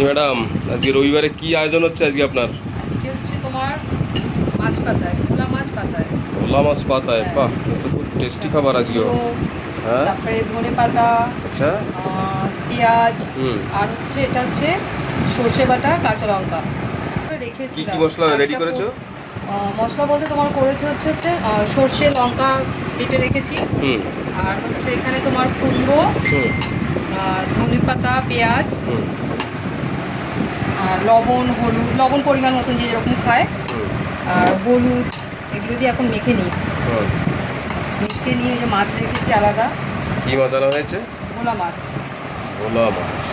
Madam, আজকে রবিবারে কি আয়োজন হচ্ছে আজকে আপনার? আজকে হচ্ছে তোমার মাছ পাতায়, ভোলা মাছ পাতায়। ভোলা মাছ পাতায়, হ্যাঁ। বাহ, এ তো খুব টেস্টি খাবার আজকেও। কুমড়ো, হ্যাঁ, তারপরে ধনে পাতা, আচ্ছা। পেঁয়াজ, হুম। আর হচ্ছে এটা হচ্ছে সর্ষে বাটা, কাঁচা লঙ্কা কি রেখেছিলাম। কি মশলা আর রেডি একটা করেছো? মশলা বলতে তোমার করেছে হচ্ছে সর্ষে লঙ্কা বেটে রেখেছি। হুম। আর হচ্ছে এখানে তোমার কুমড়ো, হুম। ধনে পাতা, পেঁয়াজ, হুম। আর লবণ, হলুদ, লবণ পরিমাণ মতন যে যেরকম খায়, হুম। আর হলুদ, এগুলো দিয়ে এখন মেখে নিই। হুম। মেখে নিয়ে ওই যে মাছ রেখেছি আলাদা। কি মাছ আনা হয়েছে? ভোলা মাছ। ভোলা মাছ।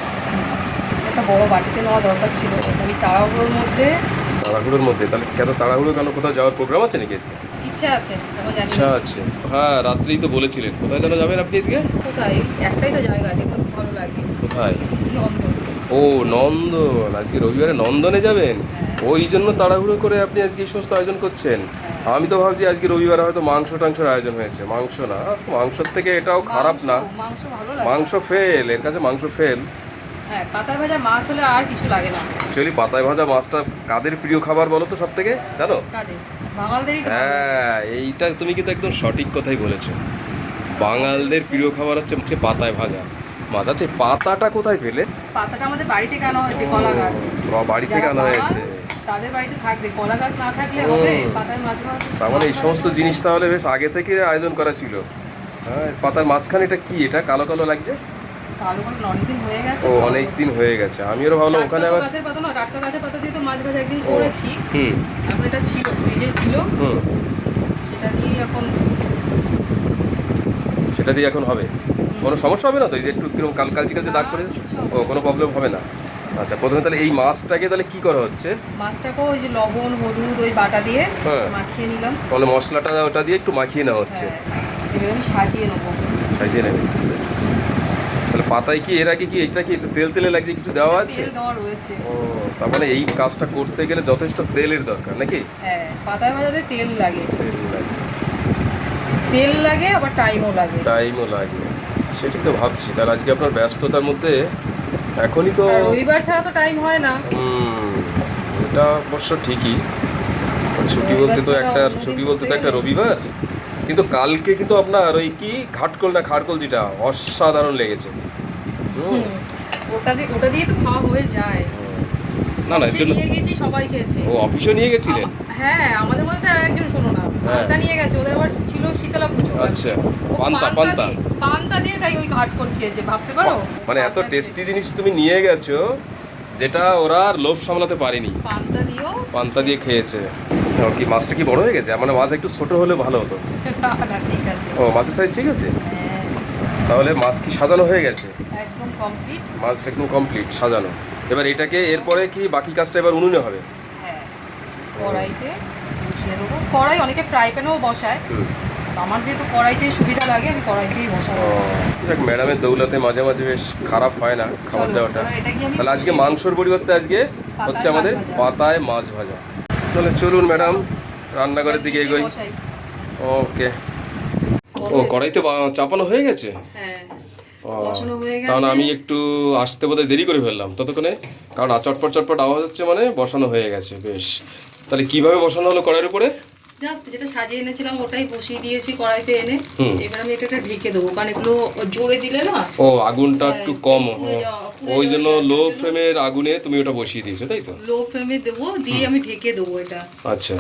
একটা বড় বাটিতে নেওয়া দরকার ছিল, আমি তাড়াহুড়োর মধ্যে। তাড়াহুড়োর মধ্যে? তাহলে কেন তাড়াহুড়ো কেন? কোথাও যাওয়ার প্রোগ্রাম আছে নাকি আজকে? ইচ্ছা আছে, এখন জানি আচ্ছা না আছে। হ্যাঁ, রাত্রেই তো বলেছিলেন। কোথায় যেন যাবেন আপনি আজকে? কোথায়। এই একটাই তো জায়গা যেখানে খুব ভালো লাগে, কোথায়? নন্দন। ও, নন্দন। আজকে রবিবারে নন্দনে যাবেন? হ্যাঁ। ওই জন্য তাড়াহুড়ো করে আপনি আজকে এই সমস্ত আয়োজন করছেন। হ্যাঁ। আমি তো ভাবছি আজকে রবিবারে হয়তো মাংস টাংসের আয়োজন হয়েছে। মাংস না, মাংসর থেকে এটাও খারাপ না। মাংস ভালো লাগে। মাংস ফেল, এর কাছে মাংস ফেল। হ্যাঁ, পাতায় ভাজা মাছ হলে আর কিছু লাগে না। অ্যাকচুয়ালি পাতায় ভাজা মাছটা কাদের প্রিয় খাবার বলো তো সব থেকে, জানো? কাজে বাঙালদেরই তো ভালো লাগে। হ্যাঁ, এইটা তুমি কিন্তু একদম সঠিক কথাই বলেছো। বাঙালদের প্রিয় খাবার হচ্ছে হচ্ছে পাতায় ভাজা মাছ। আচ্ছা, এই পাতাটা কোথায় পেলে? পাতাটা আমাদের বাড়ি থেকে আনা হয়েছে, কলা গাছ। বাড়ি থেকে যারা আনা বাঙাল, হয়েছে। তাদের বাড়িতে থাকবে, কলা গাছ না থাকলে হবে পাতায় মাছ ভাজা। তার মানে এই সমস্ত জিনিস তাহলে বেশ আগে থেকে আয়োজন করা ছিল। হ্যাঁ, পাতার মাঝখানে এটা কি? এটা কালো কালো লাগছে। কালো কালো অনেকদিন হয়ে গেছে। ও, অনেক দিন হয়ে গেছে। আমিও ভাবলাম ওখানে আবার। গাছের পাতা না, টাটকা গাছের পাতা দিয়ে তো মাছ ভাজা একদিন ও, করেছি। হুম। এখন এটা ছিল, ফ্রিজে ছিল, হুম। সেটা দিয়ে এখন। সেটা দিয়ে এখন হবে? কোনো সমস্যা হবে না তো? এই যে একটু কিরকম কালচে কালচে দাগ পড়ে? ও, কোনো প্রবলেম হবে না। আচ্ছা, প্রথমে তাহলে এই মাছটাকে তাহলে কি করা হচ্ছে? মাছটাকেও ওই যে লবণ হলুদ ওই বাটা দিয়ে হ্যাঁ, মাখিয়ে নিলাম। মানে মশলাটা ওটা দিয়ে একটু মাখিয়ে নেওয়া হচ্ছে। হ্যাঁ, এবার আমি সাজিয়ে নেবো। সাজিয়ে নেবে। তাহলে পাতায় কি এর আগে কি এটা কি একটু তেল তেলে লাগছে, কিছু দেওয়া আছে? তেল দেওয়া রয়েছে। ও, তার মানে এই কাজটা করতে গেলে যথেষ্ট তেলের দরকার নাকি? হ্যাঁ, পাতায় ভাজাতে তেল লাগে। তেল লাগে। তেল লাগে, আবার টাইমও লাগে। টাইমও লাগে। সেটাই তো ভাবছি। তাহলে আজকে আপনার ব্যস্ততার মধ্যে এখনই তো। আর রবিবার ছাড়া তো টাইম হয় না। এটা অবশ্য ঠিকই। ছুটি বলতে তো একটা ছুটি বলতে তো একটা রবিবার। কিন্তু কালকে কিন্তু আপনার ওই কি ঘাটকোল না খাড়কোল, যেটা অসাধারণ লেগেছে। হুম। ওটা দিয়ে তো খাওয়া হয়ে যায়। না না, এর জন্য নিয়ে গেছি, সবাই খেয়েছে। ও অফিসও নিয়ে গেছিলেন? হ্যাঁ, আমাদের মধ্যে আর একজন, শোনো না, পান্তা নিয়ে গেছে। ওদের আবার ছিল শীতলা পুজো। আচ্ছা, পান্তা পান্তা পান্তা দিয়ে তাই ওই ঘাটকোল খেয়েছে, ভাবতে পারো। মানে এত টেস্টি জিনিস তুমি নিয়ে গেছো যেটা ওরা আর লোভ সামলাতে পারেনি। পান্তা দিয়ে খেয়েছে। ও, কি মাছটা কি বড় হয়ে গেছে? মানে মাছ একটু ছোট হলে ভালো হতো। না, ঠিক আছে। ও, মাছের সাইজ ঠিক আছে। হ্যাঁ, তাহলে মাছ কি সাজানো হয়ে গেছে? একদম কমপ্লিট। মাছ একদম কমপ্লিট সাজানো। এবার এটাকে এরপরে কি বাকি কাজটা এবার উনুনে হবে? হ্যাঁ, কড়াইতে বসিয়ে দেবো। কড়াই অনেকে ফ্রাই প্যানেও বসায়। আমার যেহেতু কড়াইতে সুবিধা লাগে, আমি কড়াইতেই বসাবো। দেখ, ম্যাডামের দৌলতে মাঝে মাঝে বেশ খারাপ হয় না খাবার দাওয়াটা। তাহলে আজকে মাংসর পরিবর্তে আজকে হচ্ছে আমাদের পাতায় মাছ ভাজা। তাহলে চলুন ম্যাডাম, রান্নাঘরের দিকে এগোই। ওকে। ও, কড়াইতে চাপানো হয়ে গেছে? হ্যাঁ, ও, বসানো হয়ে গেছে। তাহলে আমি একটু আসতে বোধহয় দেরি করে ফেললাম ততক্ষণে, কারণ চটপট চটপট আওয়াজ হচ্ছে, মানে বসানো হয়ে গেছে। বেশ, তাহলে কিভাবে বসানো হলো কড়াইয়ের উপরে? জাস্ট যেটা সাজিয়ে এনেছিলাম ওটাই বসিয়ে দিয়েছি কড়াইতে এনে। এবার আমি এটা ঢেকে দেবো, কারণ এগুলো জোরে দিলে না। ও, আগুনটা একটু কম, ওই জন্য লো ফ্লেমের আগুনে তুমি ওটা বসিয়ে দিয়েছো, তাই তো? লো ফ্লেমে দেবো, দিয়ে আমি ঢেকে দেবো এটা। আচ্ছা,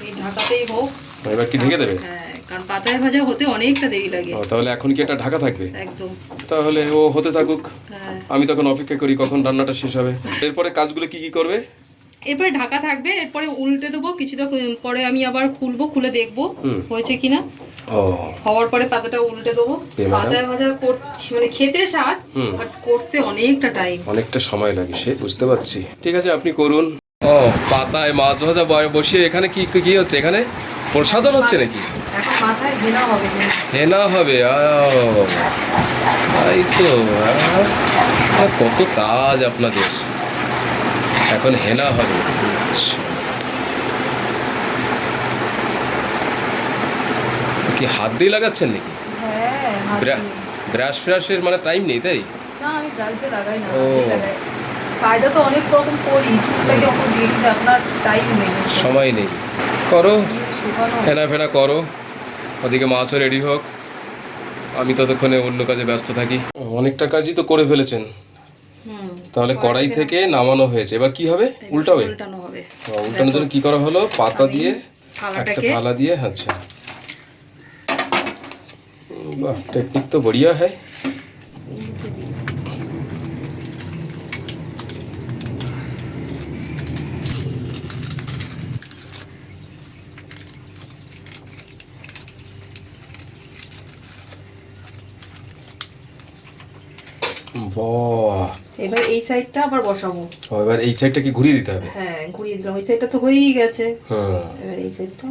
এই ঢাকাতেই হোক। এবার কি ঢেকে দেবে? হ্যাঁ, কারণ পাতায় ভাজা হতে অনেকটা দেরি লাগে। তাহলে এখন কি এটা ঢাকা থাকবে? একদম। তাহলে ও হতে থাকুক। হ্যাঁ, আমি তখন অপেক্ষা করি কখন রান্নাটা শেষ হবে। এরপরে কাজগুলো কি কি করবে? এরপরে ঢাকা থাকবে, এরপরে উল্টে দেবো। কিছুটা পরে আমি আবার খুলবো, খুলে দেখবো হয়েছে কিনা। হওয়ার পরে পাতাটা উল্টে দেবো। পাতায় ভাজা করছি মানে খেতে স্বাদ, বাট করতে অনেকটা টাইম, অনেকটা সময় লাগে, সে বুঝতে পারছি। ঠিক আছে, আপনি করুন। ও, পাতায় মাছ ভাজা বসিয়ে এখানে কি কি হচ্ছে? এখানে প্রসাদন হচ্ছে নাকি? এখন মাথায় হেনা হবে। হেনা হবে? তাই তো। কত কাজ আপনাদের। এখন হেনা হবে। কি হাত দিয়ে লাগাচ্ছেন নাকি? হ্যাঁ, ব্রাশ ফ্রাশের মানে টাইম নেই, তাই? না, আমি ব্রাশ দিয়ে লাগাই না, ও, হাত দিয়ে লাগাই। কাজটা তো অনেক রকম করি, চুলটাকে অত দিয়ে দিতে আপনার টাইম নেই, সময় নেই। করো, শুকানো। ফেনা ফেনা করো, ওদিকে মাছও রেডি হোক, আমি ততক্ষণে অন্য কাজে ব্যস্ত থাকি। অনেকটা কাজই তো করে ফেলেছেন। তাহলে কড়াই থেকে নামানো হয়েছে, এবার কি হবে? উল্টাবে? উল্টানো হবে। উল্টানোর জন্য কি করা হলো? পাতা দিয়ে একটা থালাটাকে থালা দিয়ে, আচ্ছা বাহ, টেকনিক তো বড়িয়া হ্যায়। বাহ, এবার এই সাইডটা আবার বসাবো। এবার এই সাইডটা কি ঘুরিয়ে দিতে হবে? হ্যাঁ ঘুরিয়ে দিলাম, ওই সাইডটা তো হয়েই গেছে। হ্যাঁ, এবার এই সাইডটা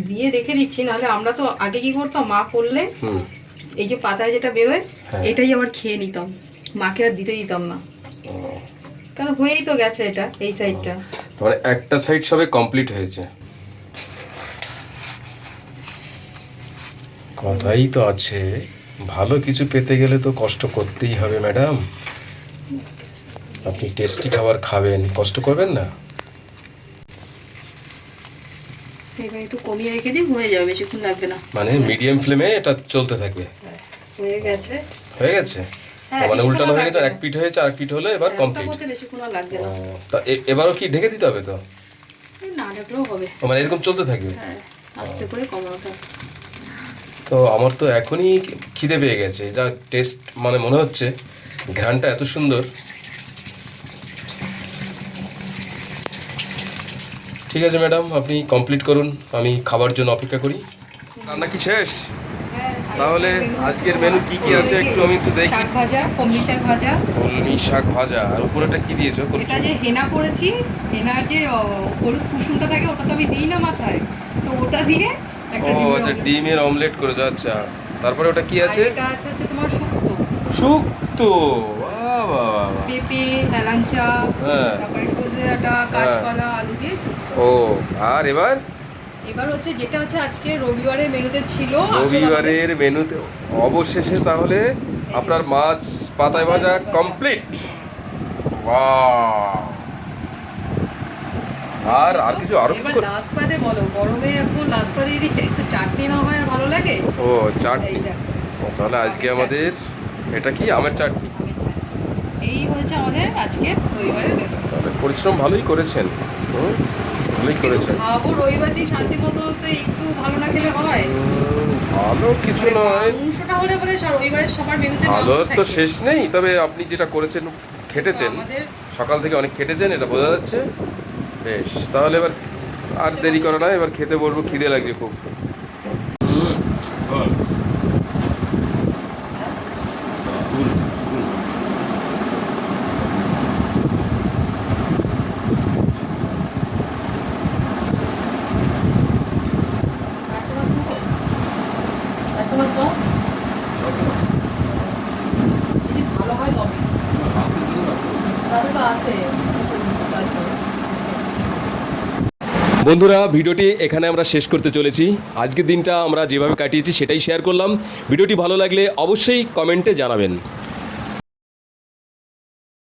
দিয়ে রেখে দিচ্ছি, নাহলে আমরা তো আগে কি করতাম, মা করলে এই যে পাতায় যেটা বেরোয় এটাই আবার খেয়ে নিতাম, মাকে আর দিতে দিতাম না, কারণ হয়েই তো গেছে এটা এই সাইডটা। মানে একটা সাইড সবে কমপ্লিট হয়েছে। কথাই তো আছে, ভালো কিছু পেতে গেলে তো কষ্ট করতেই হবে ম্যাডাম। আপনি টেস্টি খাবার খাবেন, কষ্ট করবেন না? এবার একটু কমিয়ে রেখে দিই, হয়ে যাবে, বেশিক্ষণ লাগবে না। মানে মিডিয়াম ফ্লেমে এটা চলতে থাকবে। হয়ে গেছে, হয়ে গেছে, হ্যাঁ, মানে বেশিক্ষণ উল্টানো হয়ে গেছে, লাগবে এক পিঠ হয়েছে, আর পিঠ হলে এবার একটা কমপ্লিট। করতে বেশিক্ষণ আর লাগবে না। তা এবারও কি ঢেকে দিতে হবে? তো না ঢাকলেও হবে। মানে এরকম চলতে থাকবে? হ্যাঁ, আস্তে করে কমানো থাকবে। তো আমার তো এখনই খিদে পেয়ে গেছে, যা টেস্ট, মানে মনে হচ্ছে ঘ্রাণটা এত সুন্দর। ঠিক আছে ম্যাডাম, আপনি কমপ্লিট করুন, আমি খাবার জন্য অপেক্ষা করি। রান্না কি শেষ? হ্যাঁ, শেষ তাহলে মেনু। আজকের মেনু কি কি আছে একটু আমি একটু দেখি। শাক ভাজা, কলমি শাক ভাজা। কলমি শাক ভাজা, আর উপরেটা কি দিয়েছো? এটা যে হেনা করেছি, হেনার যে হলুদ কুসুমটা থাকে ওটা তো আমি দিই না মাথায়, তো ওটা দিয়ে একটা ও ডিমের আচ্ছা, omelette। ডিমের অমলেট করেছো, আচ্ছা। তারপরে ওটা কি আর আছে? এটা আছে হচ্ছে তোমার শুক্তো, শুক্তো, বাহ বাহ বাহ বাহ। পেঁপে, হেলাঞ্চা, তারপরে সজনে ডাঁটা, কাঁচকলা, আলু দিয়ে শুক্তো। ও, আর এবার এবার হচ্ছে যেটা হচ্ছে আজকে রবিবারের মেনুতে ছিল, রবিবারের মেনুতে অবশেষে তাহলে আপনার মাছ পাতায় ভাজা কমপ্লিট। বাহ, আর কিছু, আরো কিছু এবার লাস্ট পাতে বলো, গরমে এখন লাস্ট পাতে যদি একটু চাটনি না হয় আর ভালো লাগে। ও চাটনি, এই দেখো, তাহলে আজকে আমাদের এটা কি আমের চাটনি। আমের চাটনি। এই হচ্ছে আমাদের আজকে রবিবারের মেনু। তাহলে পরিশ্রম ভালোই করেছেন, ভালোই করেছেন। খাবো রবিবার দিন শান্তি মতো, তো একটু ভালো না খেলে হয়? ভালো কিছু মানে নয়, মাংসটা হলে বোধহয় রবিবারের সবার মেনুতে ভালো মাংস তো থাকে। শেষ নেই, তবে আপনি যেটা করেছেন, খেটেছেন, আমাদের সকাল থেকে অনেক খেটেছেন, এটা বোঝা যাচ্ছে। বেশ, তাহলে এবার আর দেরি করে না, এবার খেতে বসবো, খিদে লাগছে খুব। বল। একটা মাছ দাও, যদি ভালো হয় তবে। তাহলে তো আছে, আছে। বন্ধুরা, ভিডিওটি এখানে আমরা শেষ করতে চলেছি। আজকের দিনটা আমরা যেভাবে কাটিয়েছি সেটাই শেয়ার করলাম। ভিডিওটি ভালো লাগলে অবশ্যই কমেন্টে জানাবেন।